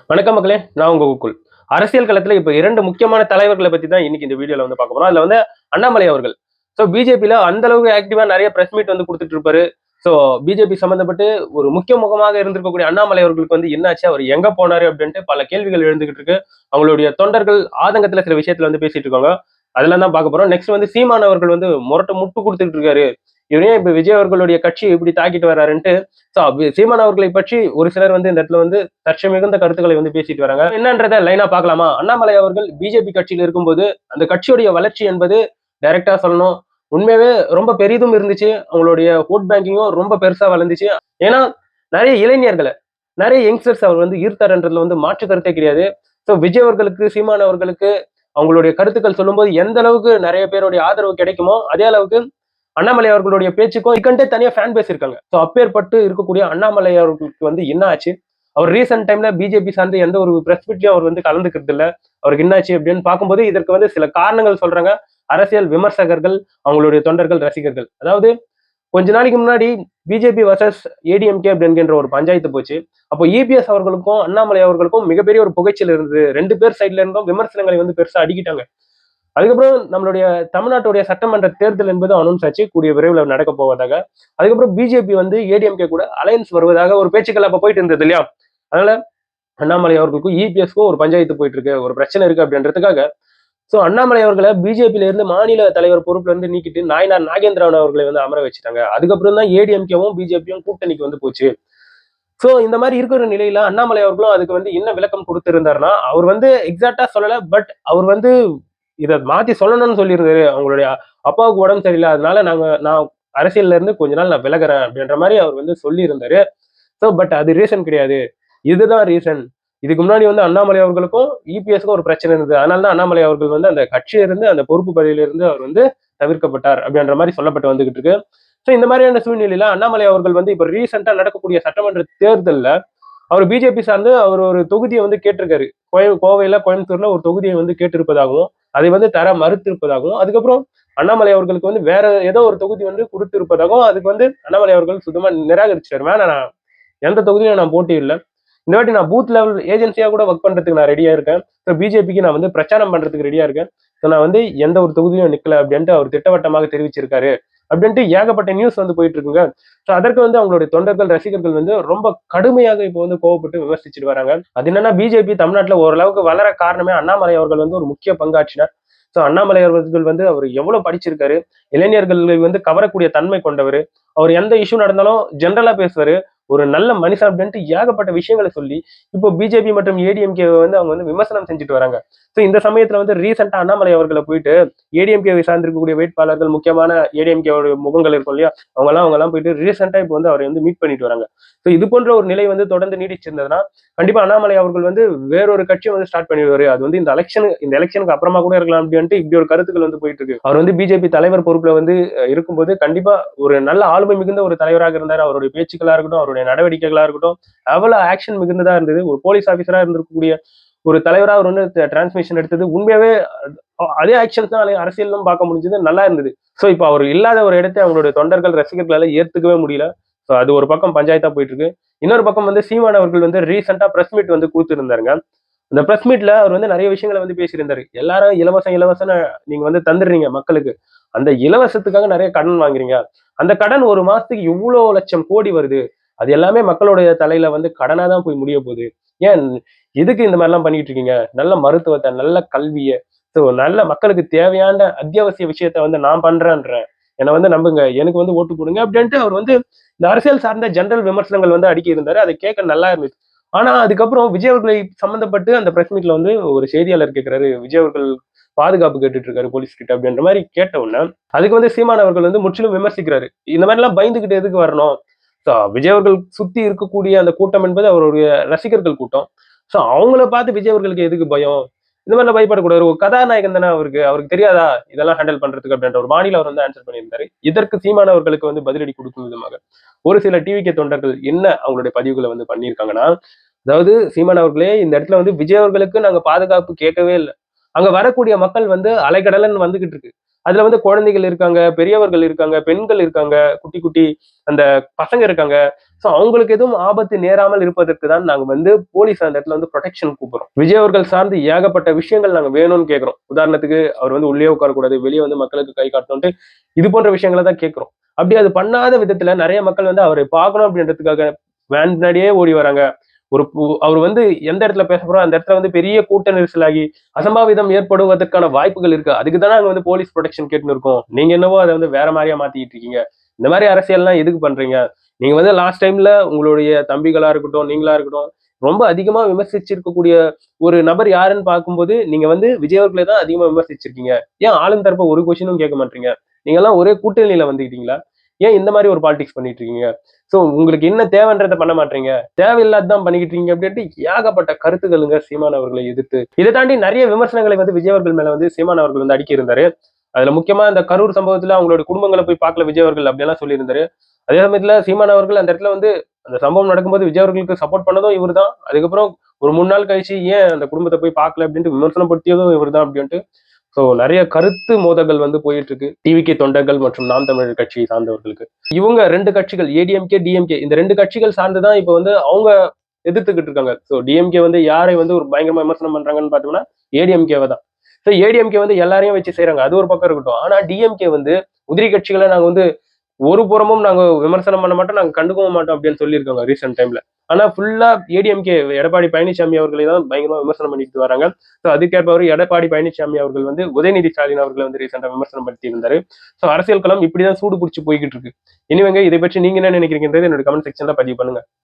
வணக்கம் மக்களே, நான் உங்க கோகுல். அரசியல் களத்துல இப்ப 2 முக்கியமான தலைவர்களை பத்தி தான் இன்னைக்கு இந்த வீடியோல வந்து பார்க்க போறோம். அதுல வந்து அண்ணாமலை அவர்கள். பிஜேபில அந்த அளவுக்கு ஆக்டிவா நிறைய பிரஸ் மீட் வந்து குடுத்துட்டு இருப்பாரு. பிஜேபி சம்பந்தப்பட்டு ஒரு முக்கிய முகமாக இருந்திருக்கக்கூடிய அண்ணாமலை அவர்களுக்கு வந்து என்னாச்சு, அவர் எங்க போனாரு அப்படின்ட்டு பல கேள்விகள் எழுந்துகிட்டு இருக்கு. அவங்களுடைய தொண்டர்கள் ஆதங்கத்துல சில விஷயத்துல வந்து பேசிட்டு இருக்காங்க. அதெல்லாம் தான் பார்க்க போறோம். நெக்ஸ்ட் வந்து சீமான் அவர்கள் வந்து முட்டு கொடுத்துட்டு இருக்காரு. இவரே இப்ப விஜய் அவர்களுடைய கட்சியை இப்படி தாக்கிட்டு வர்றாருன்ட்டு சீமான் அவர்களை பற்றி ஒரு சிலர் வந்து இந்த இடத்துல வந்து மிகுந்த கருத்துக்களை வந்து பேசிட்டு வராங்க. என்னன்றத லைனா பார்க்கலாமா? அண்ணாமலை அவர்கள் பிஜேபி கட்சியில் இருக்கும்போது அந்த கட்சியுடைய வளர்ச்சி என்பது டைரக்டா சொல்லணும், உண்மையாவே ரொம்ப பெரிதும் இருந்துச்சு. அவங்களுடைய ஓட் பேங்கிங்கும் ரொம்ப பெருசா வளர்ந்துச்சு. ஏன்னா நிறைய இளைஞர்களை, நிறைய யங்ஸ்டர்ஸ் அவர் வந்து ஈர்த்தாருன்றதுல வந்து மாற்று கருத்தே கிடையாது. விஜய் அவர்களுக்கு, சீமான் அவர்களுக்கு அவங்களுடைய கருத்துக்கள் சொல்லும்போது எந்த அளவுக்கு நிறைய பேருடைய ஆதரவு கிடைக்குமோ அதே அளவுக்கு அண்ணாமலை அவர்களுடைய பேச்சுக்கும் இதுக்கண்டே தனியா ஃபேன் பேஸ் இருக்காங்க. அப்பேற்பட்டு இருக்கக்கூடிய அண்ணாமலை அவர்களுக்கு வந்து என்ன ஆச்சு, அவர் ரீசென்ட் டைம்ல பிஜேபி சார்ந்து எந்த ஒரு பிரஸ் மீட்லயும் அவர் வந்து கலந்துக்கிறது இல்ல. அவருக்கு என்னாச்சு அப்படின்னு பார்க்கும்போது இதற்கு வந்து சில காரணங்கள் சொல்றாங்க அரசியல் விமர்சகர்கள், அவங்களுடைய தொண்டர்கள், ரசிகர்கள். அதாவது கொஞ்ச நாளைக்கு முன்னாடி பிஜேபி வர்சஸ் ஏடிஎம்கே அப்படிங்கிற ஒரு பஞ்சாயத்து போச்சு. அப்போ இபிஎஸ் அவர்களுக்கும் அண்ணாமலை அவர்களுக்கும் மிகப்பெரிய ஒரு புகைச்சல் இருந்தது. 2 பேர் சைட்ல இருந்தும் விமர்சனங்களை வந்து பெருசா அடிக்கிட்டாங்க. அதுக்கப்புறம் நம்மளுடைய தமிழ்நாட்டுடைய சட்டமன்ற தேர்தல் என்பது அனௌன்ஸ் ஆச்சு, கூடிய விரைவில் நடக்க போவதாக. அதுக்கப்புறம் பிஜேபி வந்து ஏடிஎம்கே கூட அலையன்ஸ் வருவதாக ஒரு பேச்சுக்கள் அப்ப போயிட்டு இருந்தது இல்லையா? அதனால அண்ணாமலை அவர்களுக்கும் இபிஎஸ்க்கும் ஒரு பஞ்சாயத்து போயிட்டு இருக்கு, ஒரு பிரச்சனை இருக்கு அப்படின்றதுக்காக அண்ணாமலை அவர்களை பிஜேபியில இருந்து மாநில தலைவர் பொறுப்புல இருந்து நீக்கிட்டு நாயனார் நாகேந்திரன் அவர்களை வந்து அமர வச்சுட்டாங்க. அதுக்கப்புறம் தான் ஏடிஎம்கேவும் பிஜேபியும் கூட்டணிக்கு வந்து போச்சு. இந்த மாதிரி இருக்கிற நிலையில அண்ணாமலை அவர்களும் அதுக்கு வந்து என்ன விளக்கம் கொடுத்திருந்தாருன்னா, அவர் வந்து எக்ஸாக்டா சொல்லல, பட் அவர் வந்து இதை மாத்தி சொல்லணும்னு சொல்லியிருந்தாரு. அவங்களுடைய அப்பாவுக்கு உடம்பு சரியில்லை, அதனால நான் அரசியல்ல இருந்து கொஞ்ச நாள் நான் விலகிறேன் அப்படின்ற மாதிரி அவர் வந்து சொல்லி இருந்தாரு. பட் அது ரீசன் கிடையாது, இதுதான் ரீசன். இதுக்கு முன்னாடி வந்து அண்ணாமலை அவர்களுக்கும் இபிஎஸ்க்கும் ஒரு பிரச்சனை இருந்தது. அதனால தான் அண்ணாமலை அவர்கள் வந்து அந்த கட்சியிலிருந்து, அந்த பொறுப்பு பதவியிலிருந்து அவர் வந்து தவிர்க்கப்பட்டார் அப்படின்ற மாதிரி சொல்லப்பட்டு வந்துகிட்டு இருக்கு. இந்த மாதிரியான சூழ்நிலையில அண்ணாமலை அவர்கள் வந்து இப்ப ரீசெண்டா நடக்கக்கூடிய சட்டமன்ற தேர்தல்ல அவர் பிஜேபி சார்ந்து அவர் ஒரு தொகுதியை வந்து கேட்டிருக்காரு. கோவையில, கோயம்புத்தூர்ல ஒரு தொகுதியை வந்து கேட்டிருப்பதாகவும், அதை வந்து தர மறுத்திருப்பதாகவும், அதுக்கப்புறம் அண்ணாமலை அவர்களுக்கு வந்து வேற ஏதோ ஒரு தொகுதி வந்து கொடுத்திருப்பதாகவும், அதுக்கு வந்து அண்ணாமலை அவர்கள் சுத்தமா நிராகரிச்சாரு. வேணாம், நான் எந்த தொகுதியிலும் நான் போட்டியிடல, இந்த வாட்டி நான் பூத் லெவல் ஏஜென்சியா கூட ஒர்க் பண்றதுக்கு நான் ரெடியா இருக்கேன். பிஜேபிக்கு நான் வந்து பிரச்சாரம் பண்றதுக்கு ரெடியா இருக்கேன். நான் வந்து எந்த ஒரு தொகுதியும் நிக்கல அப்படின்ட்டு அவர் திட்டவட்டமாக தெரிவிச்சிருக்காரு அப்படின்ட்டு ஏகப்பட்ட நியூஸ் வந்து போயிட்டு இருக்குங்க. அதற்கு வந்து அவங்களுடைய தொண்டர்கள், ரசிகர்கள் வந்து ரொம்ப கடுமையாக இப்போ வந்து கோவப்பட்டு விமர்சிச்சுட்டு வராங்க. அது என்னன்னா, பிஜேபி தமிழ்நாட்டுல ஓரளவுக்கு வளர காரணமே அண்ணாமலை அவர்கள் வந்து ஒரு முக்கிய பங்காற்றினார். அண்ணாமலை அவர்கள் வந்து அவர் எவ்வளவு படிச்சிருக்காரு, இளைஞர்களை வந்து கவரக்கூடிய தன்மை கொண்டவர். அவர் எந்த இஷ்யூ நடந்தாலும் ஜென்ரலா பேசுவாரு. ஒரு நல்ல மனுஷன் அப்படின்ட்டு ஏகப்பட்ட விஷயங்களை சொல்லி இப்போ பிஜேபி மற்றும் ஏடிஎம்கே வந்து அவங்க வந்து விமர்சனம் செஞ்சுட்டு வராங்க. இந்த சமயத்துல வந்து ரீசெண்டா அண்ணாமலை அவர்களை போயிட்டு ஏடிஎம்கே சார்ந்திருக்கக்கூடிய வேட்பாளர்கள், முக்கியமான ஏடிஎம்கே முகங்கள் இருக்கும் இல்லையா, அவங்க எல்லாம் போயிட்டு ரீசெண்டா இப்போ வந்து அவரை வந்து மீட் பண்ணிட்டு வராங்க. இது போன்ற ஒரு நிலை வந்து தொடர்ந்து நீடிச்சிருந்ததுன்னா கண்டிப்பா அண்ணாமலை அவர்கள் வந்து வேறொரு கட்சியை வந்து ஸ்டார்ட் பண்ணிடுவாரு. அது வந்து இந்த எலெக்ஷனுக்கு அப்புறமா கூட இருக்கலாம் அப்படின்ட்டு இப்படி ஒரு கருத்துக்கள் வந்து போயிட்டு இருக்கு. அவர் வந்து பிஜேபி தலைவர் பொறுப்புல வந்து இருக்கும்போது கண்டிப்பா ஒரு நல்ல ஆளுமை மிகுந்த ஒரு தலைவராக இருந்தார். அவருடைய பேச்சுக்களா இருக்கட்டும், அவருடைய நடவடிக்கைகளா இருக்கட்டும், அவ்வளவு ஆக்ஷன் மிகுந்ததா இருந்தது. ஒரு போலீஸ் ஆபீசரா இருந்திருக்கக்கூடிய ஒரு தலைவரா அவர் வந்து டிரான்ஸ்மிஷன் எடுத்தது உண்மையாவே அதே ஆக்ஷன்ஸ் தான் அரசியலும் பார்க்க முடிஞ்சது, நல்லா இருந்தது. இப்போ அவர் இல்லாத ஒரு இடத்தை அவங்களுடைய தொண்டர்கள், ரசிகர்களால ஏத்துக்கவே முடியல. அது ஒரு பக்கம் பஞ்சாயத்தா போயிட்டு இருக்கு. இன்னொரு பக்கம் வந்து சீமான் அவர்கள் வந்து ரீசெண்டா பிரஸ் மீட் வந்து கொடுத்திருந்தாருங்க. அந்த பிரஸ் மீட்ல அவர் வந்து நிறைய விஷயங்களை வந்து பேசியிருந்தாரு. எல்லாரும் இலவசம் நீங்க வந்து தந்துடுறீங்க மக்களுக்கு, அந்த இலவசத்துக்காக நிறைய கடன் வாங்குறீங்க, அந்த கடன் ஒரு மாசத்துக்கு இவ்வளவு லட்சம் கோடி வருது, அது எல்லாமே மக்களுடைய தலையில வந்து கடனா தான் போய் முடிய போகுது. ஏன் எதுக்கு இந்த மாதிரிலாம் பண்ணிட்டு இருக்கீங்க? நல்ல மருத்துவத்தை, நல்ல கல்வியை, நல்ல மக்களுக்கு தேவையான அத்தியாவசிய விஷயத்த வந்து நான் பண்றேன்றேன், என்னை வந்து நம்புங்க, எனக்கு வந்து ஓட்டு போடுங்க அப்படின்ட்டு அவர் வந்து இந்த அரசியல் சார்ந்த ஜெனரல் விமர்சனங்கள் வந்து அடுக்கி இருந்தாரு. அதை கேட்க நல்லா இருந்துச்சு. ஆனா அதுக்கப்புறம் விஜய் அவர்களை சம்பந்தப்பட்டு அந்த பிரஸ் மீட்ல வந்து ஒரு செய்தியாளர் கேட்கிறாரு, விஜய் அவர்கள் பாதுகாப்பு கேட்டுட்டு இருக்காரு போலீஸ் கிட்ட அப்படின்ற மாதிரி கேட்ட உடனே அதுக்கு வந்து சீமான் அவர்கள் வந்து முற்றிலும் விமர்சிக்கிறாரு. இந்த மாதிரி எல்லாம் பயந்துகிட்டு எதுக்கு வரணும்? விஜய் அவர்கள் சுத்தி இருக்கக்கூடிய அந்த கூட்டம் என்பது அவருடைய ரசிகர்கள் கூட்டம். அவங்கள பார்த்து விஜய் அவர்களுக்கு எதுக்கு பயம்? இந்த மாதிரிலாம் பயப்படக்கூடாது. ஒரு கதாநாயகன் தானே அவருக்கு தெரியாதா இதெல்லாம் ஹேண்டில் பண்றதுக்கு அப்படின்ற ஒரு மாநில அவர் வந்து ஆன்சர் பண்ணியிருந்தாரு. இதற்கு சீமான் அவர்களுக்கு வந்து பதிலடி கொடுக்கும் விதமாக ஒரு சில டிவிகே தொண்டர்கள் என்ன அவங்களுடைய பதிவுகளை வந்து பண்ணியிருக்காங்கன்னா, அதாவது சீமான் அவர்களே, இந்த இடத்துல வந்து விஜய் அவர்களுக்கு நாங்க பாதுகாப்பு கேட்கவே இல்லை. அங்க வரக்கூடிய மக்கள் வந்து அலைக்கடலன்னு வந்துகிட்டு இருக்கு. அதுல வந்து குழந்தைகள் இருக்காங்க, பெரியவர்கள் இருக்காங்க, பெண்கள் இருக்காங்க, குட்டி குட்டி அந்த பசங்க இருக்காங்க. சோ அவங்களுக்கு எதுவும் ஆபத்து நேராமல் இருப்பதற்கு தான் நாங்க வந்து போலீஸ் அந்த இடத்துல வந்து ப்ரொடெக்ஷன் கூப்பிடுறோம். விஜய் அவர்கள் சார்ந்து ஏகப்பட்ட விஷயங்கள் நாங்க வேணும்னு கேட்கிறோம். உதாரணத்துக்கு அவர் வந்து உள்ளே உட்காரக்கூடாது, வெளியே வந்து மக்களுக்கு கை காட்டணும்ட்டு இது போன்ற விஷயங்களை தான் கேட்கிறோம். அப்படி அது பண்ணாத விதத்துல நிறைய மக்கள் வந்து அவரை பார்க்கணும் அப்படின்றதுக்காக வேன் பின்னாடியே ஓடி வராங்க. அவர் வந்து எந்த இடத்துல பேச போறோம் அந்த இடத்துல வந்து பெரிய கூட்ட நெரிசலாகி அசம்பாவிதம் ஏற்படுவதற்கான வாய்ப்புகள் இருக்கு. அதுக்கு தானே அங்க வந்து போலீஸ் ப்ரொடெக்ஷன் கேட்டுன்னு இருக்கோம். நீங்க என்னவோ அதை வந்து வேற மாதிரியா மாத்திக்கிட்டு இருக்கீங்க. இந்த மாதிரி அரசியல்லாம் எதுக்கு பண்றீங்க? நீங்க வந்து லாஸ்ட் டைம்ல உங்களுடைய தம்பிகளா இருக்கட்டும், நீங்களா இருக்கட்டும், ரொம்ப அதிகமா விமர்சிச்சிருக்கக்கூடிய ஒரு நபர் யாருன்னு பார்க்கும்போது, நீங்க வந்து விஜய் அவர்களை தான் அதிகமா விமர்சிச்சிருக்கீங்க. ஏன் ஆளும் தரப்ப ஒரு கொஸ்டினும் கேட்க மாட்டீங்க? நீங்க எல்லாம் ஒரே கூட்டணியில வந்துக்கிட்டீங்களா? ஏன் இந்த மாதிரி ஒரு பாலிடிக்ஸ் பண்ணிட்டு இருக்கீங்க? சோ உங்களுக்கு என்ன தேவைன்றத பண்ண மாட்டீங்க. தேவையில்லாததான் பண்ணிக்கிட்டு இருக்கீங்க அப்படின்ட்டு ஏகப்பட்ட கருத்துக்களுங்க சீமான் அவர்களை எதிர்த்து. இதை தாண்டி நிறைய விமர்சனங்களை வந்து விஜய் அவர்கள் மேல வந்து சீமான் அவர்கள் வந்து அடுக்கி இருந்தாரு. அதுல முக்கியமா இந்த கரூர் சம்பவத்துல அவங்களோட குடும்பங்களை போய் பார்க்கல விஜய் அவர்கள் அப்படியெல்லாம் சொல்லியிருந்தாரு. அதே சமயத்துல சீமான் அவர்கள் அந்த இடத்துல வந்து அந்த சம்பவம் நடக்கும்போது விஜய் அவர்களுக்கு சப்போர்ட் பண்ணதும் இவர்தான். அதுக்கப்புறம் ஒரு 3 நாள் கழிச்சு ஏன் அந்த குடும்பத்தை போய் பார்க்கல அப்படின்ட்டு விமர்சனம் படுத்தியதும் இவர்தான் அப்படின்ட்டு. சோ நிறைய கருத்து மோதல்கள் வந்து போயிட்டு இருக்கு டிவிகே தொண்டர்கள் மற்றும் நாம் தமிழர் கட்சியை சார்ந்தவர்களுக்கு. இவங்க 2 கட்சிகள் ஏடிஎம்கே, டிஎம்கே இந்த 2 கட்சிகள் சார்ந்துதான் இப்ப வந்து அவங்க எதிர்த்துக்கிட்டு இருக்காங்க. சோ டிஎம்கே வந்து யாரை வந்து ஒரு பயங்கரமா விமர்சனம் பண்றாங்கன்னு பாத்தோம்னா ஏடிஎம்கேவை தான். சோ ஏடிஎம்கே வந்து எல்லாரையும் வச்சு செய்யறாங்க. அது ஒரு பக்கம் இருக்கட்டும். ஆனா டிஎம்கே வந்து உதிரி கட்சிகளை நாங்க வந்து ஒரு புறமும் நாங்க விமர்சனம் பண்ண மாட்டோம், நாங்க கண்டுக்கவும் மாட்டோம் அப்படின்னு சொல்லியிருக்காங்க ரீசெண்ட் டைம்ல. ஆனா ஃபுல்லா ஏடிஎம்கே எடப்பாடி பழனிசாமி அவர்களை தான் பயங்கரமா விமர்சனம் பண்ணிட்டு வராங்க. சோ அதுக்கேற்பவர் எடப்பாடி பழனிசாமி அவர்கள் வந்து உதயநிதி ஸ்டாலின் அவர்களை வந்து ரீசெண்டா விமர்சனம் படுத்தி இருந்தாரு. சோ அரசியல் களம் இப்படிதான் சூடு பிடிச்சு போய்கிட்டு இருக்கு. இனிவங்க இதை பற்றி நீங்க என்ன நினைக்கிறீங்கன்றது என்னோட கமெண்ட் செக்ஷன்ல பதிவு பண்ணுங்க.